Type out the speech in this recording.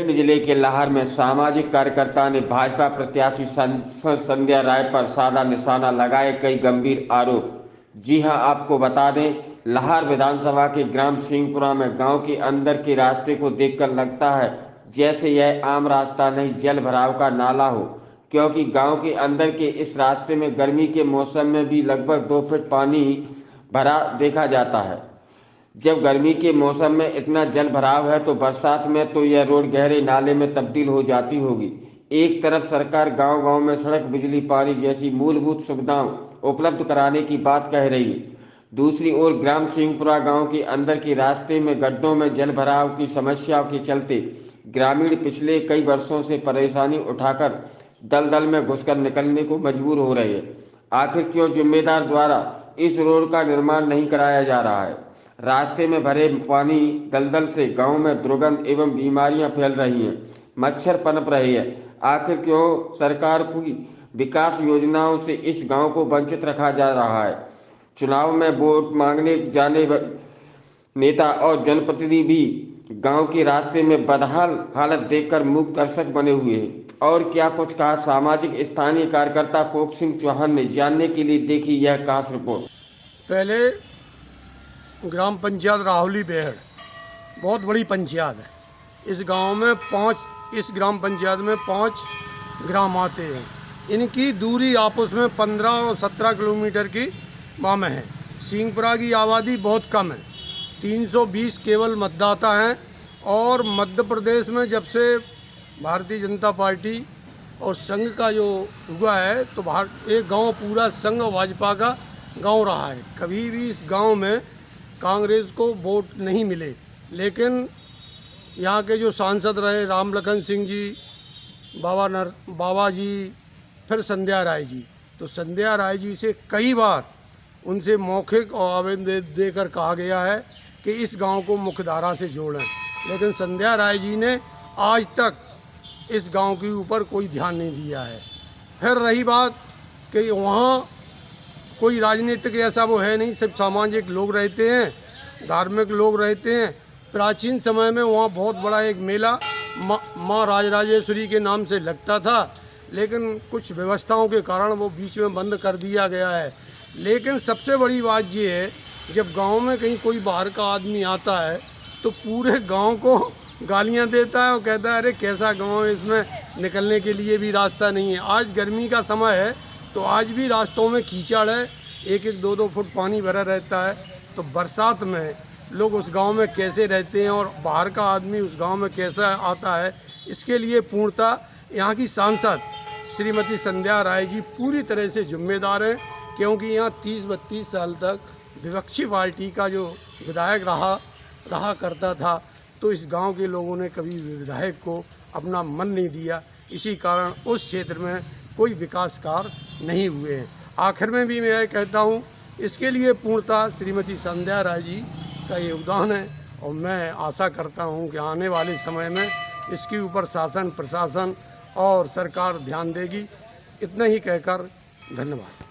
भिंड जिले के लाहर में सामाजिक कार्यकर्ता ने भाजपा प्रत्याशी सांसद संध्या राय पर साधा निशाना लगाए कई गंभीर आरोप। जी हां, आपको बता दें, लाहर विधानसभा के ग्राम सिंहपुरा में गांव के अंदर के रास्ते को देखकर लगता है जैसे यह आम रास्ता नहीं, जल भराव का नाला हो, क्योंकि गांव के अंदर के इस रास्ते में गर्मी के मौसम में भी लगभग 2 फीट पानी भरा देखा जाता है। जब गर्मी के मौसम में इतना जल भराव है तो बरसात में तो यह रोड गहरे नाले में तब्दील हो जाती होगी। एक तरफ सरकार गांव-गांव में सड़क, बिजली, पानी जैसी मूलभूत सुविधाएं उपलब्ध कराने की बात कह रही है, दूसरी ओर ग्राम सिंहपुरा गांव के अंदर के रास्ते में गड्ढों में जल भराव की समस्याओं के चलते ग्रामीण पिछले कई वर्षों से परेशानी उठाकर दलदल में घुसकर निकलने को मजबूर हो रहे हैं। आखिर क्यों जिम्मेदार द्वारा इस रोड का निर्माण नहीं कराया जा रहा है? रास्ते में भरे पानी दलदल से गांव में दुर्गंध एवं बीमारियां फैल रही हैं, मच्छर पनप रहे हैं। आखिर क्यों सरकार की विकास योजनाओं से इस गांव को वंचित रखा जा रहा है? चुनाव में वोट मांगने जाने नेता और जनप्रतिनिधि भी गांव के रास्ते में बदहाल हालत देखकर मूक दर्शक बने हुए हैं। और क्या कुछ कहा सामाजिक स्थानीय कार्यकर्ता कोक सिंह चौहान ने, जानने के लिए देखी यह खास रिपोर्ट। पहले ग्राम पंचायत राहुली बेहड़ बहुत बड़ी पंचायत है। इस ग्राम पंचायत में 5 ग्राम आते हैं। इनकी दूरी आपस में 15 और 17 किलोमीटर की में है। सिंहपुरा की आबादी बहुत कम है, 320 केवल मतदाता हैं। और मध्य प्रदेश में जब से भारतीय जनता पार्टी और संघ का जो हुआ है तो एक गांव पूरा संघ और भाजपा का गांव रहा है। कभी भी इस गांव में कांग्रेस को वोट नहीं मिले, लेकिन यहाँ के जो सांसद रहे राम लखन सिंह जी, बाबा जी, फिर संध्या राय जी, तो संध्या राय जी से कई बार उनसे मौखिक और आवेदन देकर कहा गया है कि इस गांव को मुख्यधारा से जोड़ें, लेकिन संध्या राय जी ने आज तक इस गांव के ऊपर कोई ध्यान नहीं दिया है। फिर रही बात कि वहाँ कोई राजनीतिक ऐसा वो है नहीं, सब सामाजिक लोग रहते हैं, धार्मिक लोग रहते हैं। प्राचीन समय में वहाँ बहुत बड़ा एक मेला माँ राजराजेश्वरी के नाम से लगता था, लेकिन कुछ व्यवस्थाओं के कारण वो बीच में बंद कर दिया गया है। लेकिन सबसे बड़ी बात ये है, जब गांव में कहीं कोई बाहर का आदमी आता है तो पूरे गांव को गालियां देता है और कहता है अरे कैसा गांव है, इसमें निकलने के लिए भी रास्ता नहीं है। आज गर्मी का समय है तो आज भी रास्तों में कीचड़ है, 1-1, 2-2 फुट पानी भरा रहता है। तो बरसात में लोग उस गांव में कैसे रहते हैं और बाहर का आदमी उस गांव में कैसा आता है, इसके लिए पूर्णतः यहाँ की सांसद श्रीमती संध्या राय जी पूरी तरह से जिम्मेदार हैं, क्योंकि यहाँ 30-32 साल तक विपक्षी पार्टी का जो विधायक रहा करता था, तो इस गांव के लोगों ने कभी विधायक को अपना मन नहीं दिया। इसी कारण उस क्षेत्र में कोई विकास कार्य नहीं हुए हैं। आखिर में भी मैं कहता हूँ, इसके लिए पूर्णतः श्रीमती संध्या राय जी का योगदान है और मैं आशा करता हूँ कि आने वाले समय में इसके ऊपर शासन, प्रशासन और सरकार ध्यान देगी। इतना ही कहकर धन्यवाद।